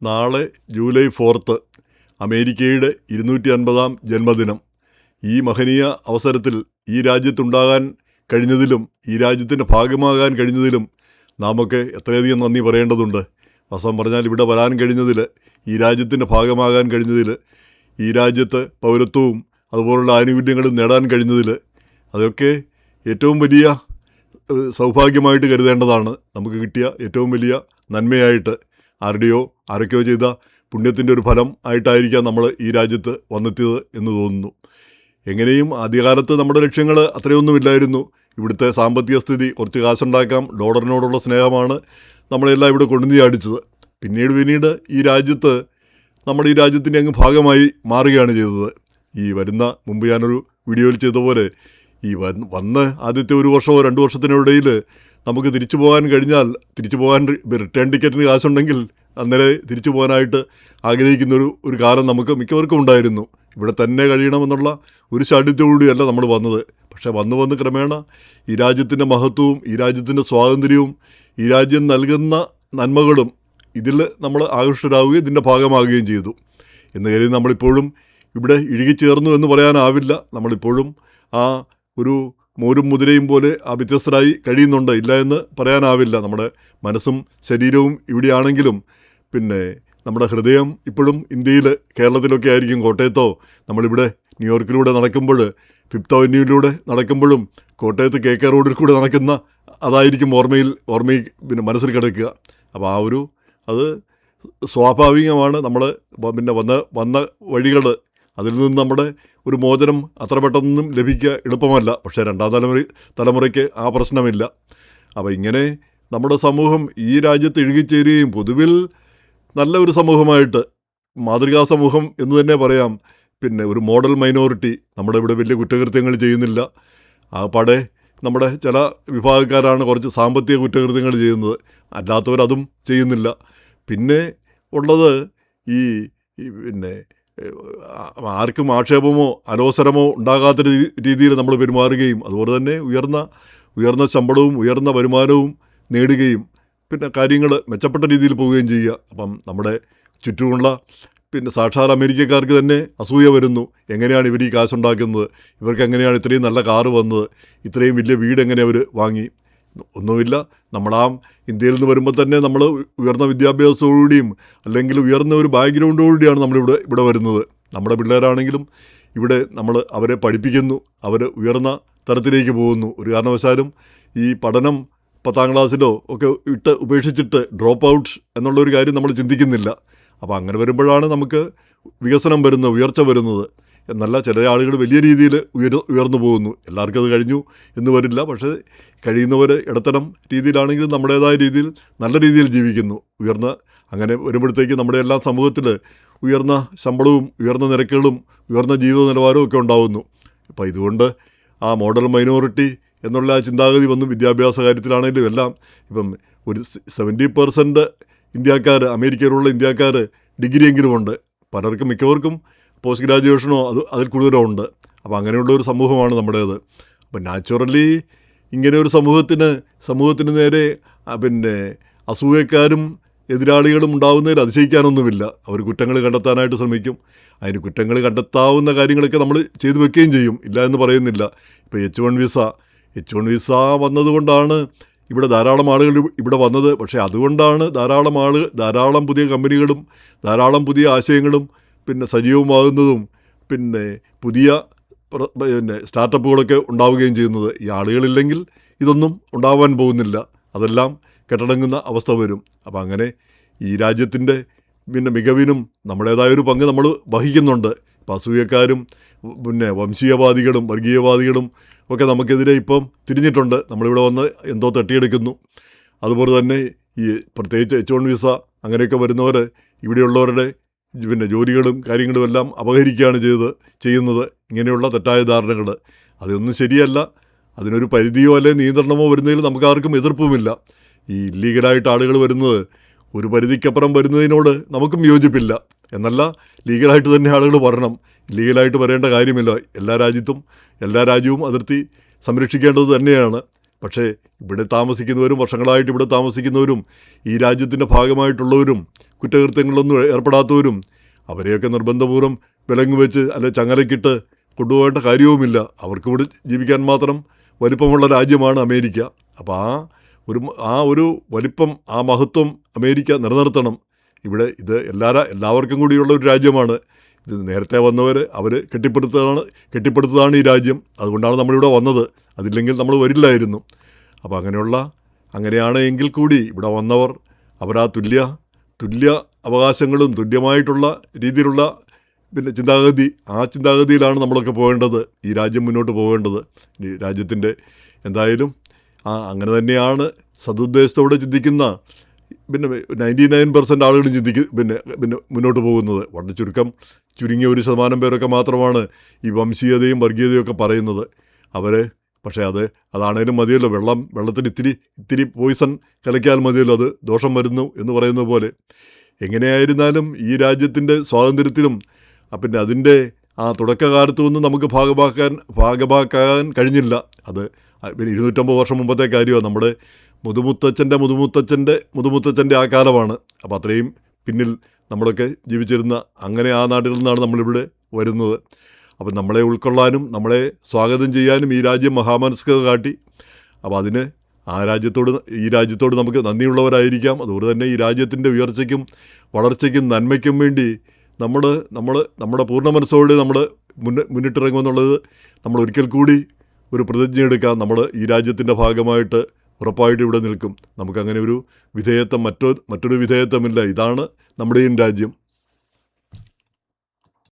നാളെ ജൂലൈ 4 അമേരിക്കയുടെ 250-ാം ജന്മദിനം. ഈ മഹനീയ അവസരത്തിൽ ഈ രാജ്യത്തുണ്ടാകാൻ കഴിഞ്ഞതിലും ഈ രാജ്യത്തിൻ്റെ ഭാഗമാകാൻ കഴിഞ്ഞതിലും നാമൊക്കെ എത്രയധികം നന്ദി പറയേണ്ടതുണ്ട്. വാസ്തവം പറഞ്ഞാൽ ഇവിടെ വരാൻ കഴിഞ്ഞതിൽ, ഈ രാജ്യത്തിൻ്റെ ഭാഗമാകാൻ കഴിഞ്ഞതിൽ, ഈ രാജ്യത്ത് പൗരത്വവും അതുപോലുള്ള ആനുകൂല്യങ്ങളും നേടാൻ കഴിഞ്ഞതിൽ അതൊക്കെ ഏറ്റവും വലിയ സൗഭാഗ്യമായിട്ട് കരുതേണ്ടതാണ്. നമുക്ക് കിട്ടിയ ഏറ്റവും വലിയ നന്മയായിട്ട് ആരൊക്കെയോ ചെയ്ത പുണ്യത്തിൻ്റെ ഒരു ഫലം ആയിട്ടായിരിക്കാം നമ്മൾ ഈ രാജ്യത്ത് വന്നെത്തിയത് എന്ന് തോന്നുന്നു. എങ്ങനെയും ആദ്യകാലത്ത് നമ്മുടെ ലക്ഷ്യങ്ങൾ അത്രയൊന്നുമില്ലായിരുന്നു. ഇവിടുത്തെ സാമ്പത്തിക സ്ഥിതി, കുറച്ച് കാശുണ്ടാക്കാം, ഡോളറിനോടുള്ള സ്നേഹമാണ് നമ്മളെല്ലാം ഇവിടെ കൊണ്ടുവന്ന് അടിച്ചത്. പിന്നീട് ഈ രാജ്യത്ത് നമ്മുടെ ഈ രാജ്യത്തിൻ്റെ അങ്ങ് ഭാഗമായി മാറുകയാണ് ചെയ്തത്. മുമ്പ് ഞാനൊരു വീഡിയോയിൽ ചെയ്ത പോലെ വന്ന് ആദ്യത്തെ 1 വർഷമോ 2 വർഷത്തിനിടയിൽ നമുക്ക് തിരിച്ചു പോകാൻ റിട്ടേൺ ടിക്കറ്റിന് കാശുണ്ടെങ്കിൽ അന്നേരം തിരിച്ചു പോകാനായിട്ട് ആഗ്രഹിക്കുന്നൊരു കാലം നമുക്ക് മിക്കവർക്കും ഉണ്ടായിരുന്നു. ഇവിടെ തന്നെ കഴിയണമെന്നുള്ള ഒരു ശാഠ്യത്തോടുകൂടിയല്ല നമ്മൾ വന്നത്. പക്ഷേ വന്ന് ക്രമേണ ഈ രാജ്യത്തിൻ്റെ മഹത്വവും ഈ രാജ്യത്തിൻ്റെ സ്വാതന്ത്ര്യവും ഈ രാജ്യം നൽകുന്ന നന്മകളും ഇതിൽ നമ്മൾ ആകൃഷ്ടരാകുകയും ഇതിൻ്റെ ഭാഗമാകുകയും ചെയ്തു. എന്ന് കരുതി നമ്മളിപ്പോഴും ഇവിടെ ഇഴുകിച്ചേർന്നു എന്ന് പറയാനാവില്ല. നമ്മളിപ്പോഴും ആ ഒരു മോരും മുതിരയും പോലെ വ്യത്യസ്തരായി കഴിയുന്നുണ്ട്, ഇല്ല എന്ന് പറയാനാവില്ല. നമ്മുടെ മനസ്സും ശരീരവും ഇവിടെയാണെങ്കിലും പിന്നെ നമ്മുടെ ഹൃദയം ഇപ്പോഴും ഇന്ത്യയിൽ, കേരളത്തിലൊക്കെ ആയിരിക്കും. കോട്ടയത്തോ നമ്മളിവിടെ ന്യൂയോർക്കിലൂടെ നടക്കുമ്പോൾ, 5th അവന്യൂവിലൂടെ നടക്കുമ്പോഴും കോട്ടയത്ത് KK റോഡിൽ കൂടെ നടക്കുന്ന അതായിരിക്കും ഓർമ്മയിൽ മനസ്സിൽ കിടക്കുക. അപ്പോൾ അത് സ്വാഭാവികമാണ്. നമ്മൾ വന്ന വഴികൾ, അതിൽ നിന്ന് നമ്മുടെ ഒരു മോചനം അത്ര പെട്ടെന്നൊന്നും ലഭിക്കുക എളുപ്പമല്ല. പക്ഷേ 2ാം തലമുറയ്ക്ക് ആ പ്രശ്നമില്ല. അപ്പോൾ ഇങ്ങനെ നമ്മുടെ സമൂഹം ഈ രാജ്യത്ത് ഇഴുകിച്ചേരുകയും പൊതുവിൽ നല്ല ഒരു സമൂഹമായിട്ട്, മാതൃകാ സമൂഹം എന്ന് തന്നെ പറയാം. ഒരു മോഡൽ മൈനോറിറ്റി. നമ്മുടെ ഇവിടെ വലിയ കുറ്റകൃത്യങ്ങൾ ചെയ്യുന്നില്ല. ആകപ്പാടെ നമ്മുടെ ചില വിഭാഗക്കാരാണ് കുറച്ച് സാമ്പത്തിക കുറ്റകൃത്യങ്ങൾ ചെയ്യുന്നത്, അല്ലാത്തവരതും ചെയ്യുന്നില്ല. പിന്നെ ഉള്ളത് ആർക്കും ആക്ഷേപമോ അലോസരമോ ഉണ്ടാകാത്ത രീതിയിൽ നമ്മൾ പെരുമാറുകയും അതുപോലെ തന്നെ ഉയർന്ന ശമ്പളവും ഉയർന്ന വരുമാനവും നേടുകയും കാര്യങ്ങൾ മെച്ചപ്പെട്ട രീതിയിൽ പോവുകയും ചെയ്യുക. അപ്പം നമ്മുടെ ചുറ്റുമുള്ള സാക്ഷാൽ അമേരിക്കക്കാർക്ക് തന്നെ അസൂയ വരുന്നു. എങ്ങനെയാണ് ഇവർ ഈ കാശുണ്ടാക്കുന്നത്? ഇവർക്ക് എങ്ങനെയാണ് ഇത്രയും നല്ല കാറ് വന്നത്? ഇത്രയും വലിയ വീട് എങ്ങനെ അവർ വാങ്ങി? ഒന്നുമില്ല. ഇന്ത്യയിൽ നിന്ന് വരുമ്പോൾ തന്നെ നമ്മൾ ഉയർന്ന വിദ്യാഭ്യാസത്തോടുകൂടിയും അല്ലെങ്കിൽ ഉയർന്ന ഒരു ബാക്ക്ഗ്രൗണ്ടോടുകൂടിയാണ് ഇവിടെ വരുന്നത്. നമ്മുടെ പിള്ളേരാണെങ്കിലും ഇവിടെ നമ്മൾ അവരെ പഠിപ്പിക്കുന്നു, അവർ ഉയർന്ന തരത്തിലേക്ക് പോകുന്നു. ഒരു കാരണവശാലും ഈ പഠനം 10ാം ക്ലാസ്സിലോ ഒക്കെ ഉപേക്ഷിച്ചിട്ട് ഡ്രോപ്പ് ഔട്ട് എന്നുള്ളൊരു കാര്യം നമ്മൾ ചിന്തിക്കുന്നില്ല. അപ്പോൾ അങ്ങനെ വരുമ്പോഴാണ് നമുക്ക് വികസനം വരുന്നത്, ഉയർച്ച വരുന്നത്. എന്നല്ല, ചില ആളുകൾ വലിയ രീതിയിൽ ഉയർന്നു പോകുന്നു. എല്ലാവർക്കും അത് കഴിഞ്ഞു എന്ന് വരില്ല. പക്ഷേ കഴിയുന്നവർ ഇടത്തരം രീതിയിലാണെങ്കിലും നമ്മുടേതായ രീതിയിൽ നല്ല രീതിയിൽ ജീവിക്കുന്നു. അങ്ങനെ വരുമ്പോഴത്തേക്ക് നമ്മുടെ എല്ലാ സമൂഹത്തിൽ ഉയർന്ന ശമ്പളവും ഉയർന്ന നിരക്കുകളും ഉയർന്ന ജീവിത നിലവാരവും ഒക്കെ ഉണ്ടാകുന്നു. അപ്പോൾ ഇതുകൊണ്ട് ആ മോഡൽ മൈനോറിറ്റി എന്നുള്ള ആ ചിന്താഗതി വന്നു. വിദ്യാഭ്യാസ കാര്യത്തിലാണെങ്കിലും എല്ലാം ഒരു 70% ഇന്ത്യക്കാർ, അമേരിക്കയിലുള്ള ഇന്ത്യക്കാർ ഡിഗ്രിയെങ്കിലും ഉണ്ട്. മിക്കവർക്കും പോസ്റ്റ് ഗ്രാജുവേഷനോ അതിൽ കൂടുതലോ ഉണ്ട്. അപ്പോൾ അങ്ങനെയുള്ള ഒരു സമൂഹമാണ് നമ്മുടേത്. അപ്പോൾ നാച്ചുറലി ഇങ്ങനെ ഒരു സമൂഹത്തിന് നേരെ അസൂയക്കാരും എതിരാളികളും ഉണ്ടാകുന്നതിൽ അതിശയിക്കാനൊന്നുമില്ല. അവർ കുറ്റങ്ങൾ കണ്ടെത്താനായിട്ട് ശ്രമിക്കും. അതിന് കുറ്റങ്ങൾ കണ്ടെത്താവുന്ന കാര്യങ്ങളൊക്കെ നമ്മൾ ചെയ്തു വെക്കുകയും ചെയ്യും, ഇല്ല എന്ന് പറയുന്നില്ല. ഇപ്പോൾ H1 വിസ വന്നതുകൊണ്ടാണ് ഇവിടെ ധാരാളം ആളുകൾ ഇവിടെ വന്നത്. പക്ഷേ അതുകൊണ്ടാണ് ധാരാളം പുതിയ കമ്പനികളും ധാരാളം പുതിയ ആശയങ്ങളും സജീവമാകുന്നതും പുതിയ സ്റ്റാർട്ടപ്പുകളൊക്കെ ഉണ്ടാവുകയും ചെയ്യുന്നത്. ഈ ആളുകളില്ലെങ്കിൽ ഇതൊന്നും ഉണ്ടാവാൻ പോകുന്നില്ല. അതെല്ലാം കെട്ടടങ്ങുന്ന അവസ്ഥ വരും. അപ്പോൾ അങ്ങനെ ഈ രാജ്യത്തിൻ്റെ മികവിനും നമ്മുടേതായൊരു പങ്ക് നമ്മൾ വഹിക്കുന്നുണ്ട്. ഇപ്പോൾ അസൂയക്കാരും വംശീയവാദികളും വർഗീയവാദികളും ഒക്കെ നമുക്കെതിരെ ഇപ്പം തിരിഞ്ഞിട്ടുണ്ട്. നമ്മളിവിടെ വന്ന് എന്തോ തട്ടിയെടുക്കുന്നു. അതുപോലെ തന്നെ പ്രത്യേകിച്ച് H1 വിസ അങ്ങനെയൊക്കെ വരുന്നവർ ഇവിടെയുള്ളവരുടെ ജോലികളും കാര്യങ്ങളും എല്ലാം അപഹരിക്കുകയാണ് ചെയ്യുന്നത്. ഇങ്ങനെയുള്ള തെറ്റായ ധാരണകൾ അതൊന്നും ശരിയല്ല. അതിനൊരു പരിധിയോ അല്ലെങ്കിൽ നിയന്ത്രണമോ വരുന്നതിൽ നമുക്കാർക്കും എതിർപ്പുമില്ല. ഈ ഇല്ലീഗലായിട്ട് ആളുകൾ വരുന്നത്, ഒരു പരിധിക്കപ്പുറം വരുന്നതിനോട് നമുക്കും യോജിപ്പില്ല. എന്നല്ല, ലീഗലായിട്ട് തന്നെ ആളുകൾ വരണം. ഇല്ലീഗലായിട്ട് വരേണ്ട കാര്യമില്ല. എല്ലാ രാജ്യവും അതിർത്തി സംരക്ഷിക്കേണ്ടത് തന്നെയാണ്. പക്ഷേ ഇവിടെ താമസിക്കുന്നവരും വർഷങ്ങളായിട്ട് ഇവിടെ താമസിക്കുന്നവരും ഈ രാജ്യത്തിൻ്റെ ഭാഗമായിട്ടുള്ളവരും കുറ്റകൃത്യങ്ങളിലൊന്നും ഏർപ്പെടാത്തവരും അവരെയൊക്കെ നിർബന്ധപൂർവ്വം വിലങ്ങ് വെച്ച് അല്ലെ ചങ്ങലക്കിട്ട് കൊണ്ടുപോകേണ്ട കാര്യവുമില്ല. അവർക്കിവിടെ ജീവിക്കാൻ മാത്രം വലിപ്പമുള്ള രാജ്യമാണ് അമേരിക്ക. അപ്പോൾ ആ ഒരു വലിപ്പം, ആ മഹത്വം അമേരിക്ക നിലനിർത്തണം. ഇവിടെ ഇത് എല്ലാവർക്കും കൂടിയുള്ള ഒരു രാജ്യമാണ്. ഇത് നേരത്തെ വന്നവർ അവർ കെട്ടിപ്പടുത്തതാണ് ഈ രാജ്യം. അതുകൊണ്ടാണ് നമ്മളിവിടെ വന്നത്. അതില്ലെങ്കിൽ നമ്മൾ വരില്ലായിരുന്നു. അപ്പോൾ അങ്ങനെയാണ് എങ്കിൽ കൂടി ഇവിടെ വന്നവർ അവരാ തുല്യ അവകാശങ്ങളും തുല്യമായിട്ടുള്ള രീതിയിലുള്ള ചിന്താഗതിയിലാണ് നമ്മളൊക്കെ പോകേണ്ടത്. ഈ രാജ്യം മുന്നോട്ട് പോകേണ്ടത്. ഈ രാജ്യത്തിൻ്റെ എന്തായാലും അങ്ങനെ തന്നെയാണ് സതുദ്ദേശത്തോടെ ചിന്തിക്കുന്ന 99% ആളുകളും മുന്നോട്ട് പോകുന്നത്. വളരെ ചുരുങ്ങിയ 1% പേരൊക്കെ മാത്രമാണ് ഈ വംശീയതയും വർഗീയതയും ഒക്കെ പറയുന്നത്. പക്ഷേ അതാണേലും മതിയല്ലോ. വെള്ളത്തിന് ഇത്തിരി പോയിസൺ കലക്കിയാൽ മതിയല്ലോ, അത് ദോഷം വരുന്നു എന്ന് പറയുന്നത് പോലെ. എങ്ങനെയായിരുന്നാലും ഈ രാജ്യത്തിൻ്റെ സ്വാതന്ത്ര്യത്തിലും അതിൻ്റെ തുടക്കകാലത്തുനിന്നും നമുക്ക് ഭാഗമാക്കാൻ കഴിഞ്ഞില്ല. അത് 250 വർഷം മുമ്പത്തെ കാര്യമാണ്. നമ്മുടെ മുതുമുത്തച്ഛൻ്റെ ആ കാലമാണ്. അപ്പോൾ അത്രയും പിന്നിൽ നമ്മളൊക്കെ ജീവിച്ചിരുന്ന ആ നാട്ടിൽ നിന്നാണ് നമ്മളിവിടെ വരുന്നത്. അപ്പം നമ്മളെ ഉൾക്കൊള്ളാനും നമ്മളെ സ്വാഗതം ചെയ്യാനും ഈ രാജ്യം മഹാമനസ്കത കാട്ടി. അപ്പോൾ അതിന് ഈ രാജ്യത്തോട് നമുക്ക് നന്ദിയുള്ളവരായിരിക്കാം. അതുപോലെ തന്നെ ഈ രാജ്യത്തിൻ്റെ ഉയർച്ചയ്ക്കും വളർച്ചയ്ക്കും നന്മയ്ക്കും വേണ്ടി നമ്മുടെ പൂർണ്ണ മനസ്സോടെ നമ്മൾ മുന്നിട്ടിറങ്ങുമെന്നുള്ളത് നമ്മൾ ഒരിക്കൽ കൂടി ഒരു പ്രതിജ്ഞ എടുക്കാം. നമ്മൾ ഈ രാജ്യത്തിൻ്റെ ഭാഗമായിട്ട് ഉറപ്പായിട്ട് ഇവിടെ നിൽക്കും. നമുക്കങ്ങനെ ഒരു വിധേയത്വം മറ്റൊരു വിധേയത്വമില്ല. ഇതാണ് നമ്മുടെയും രാജ്യം.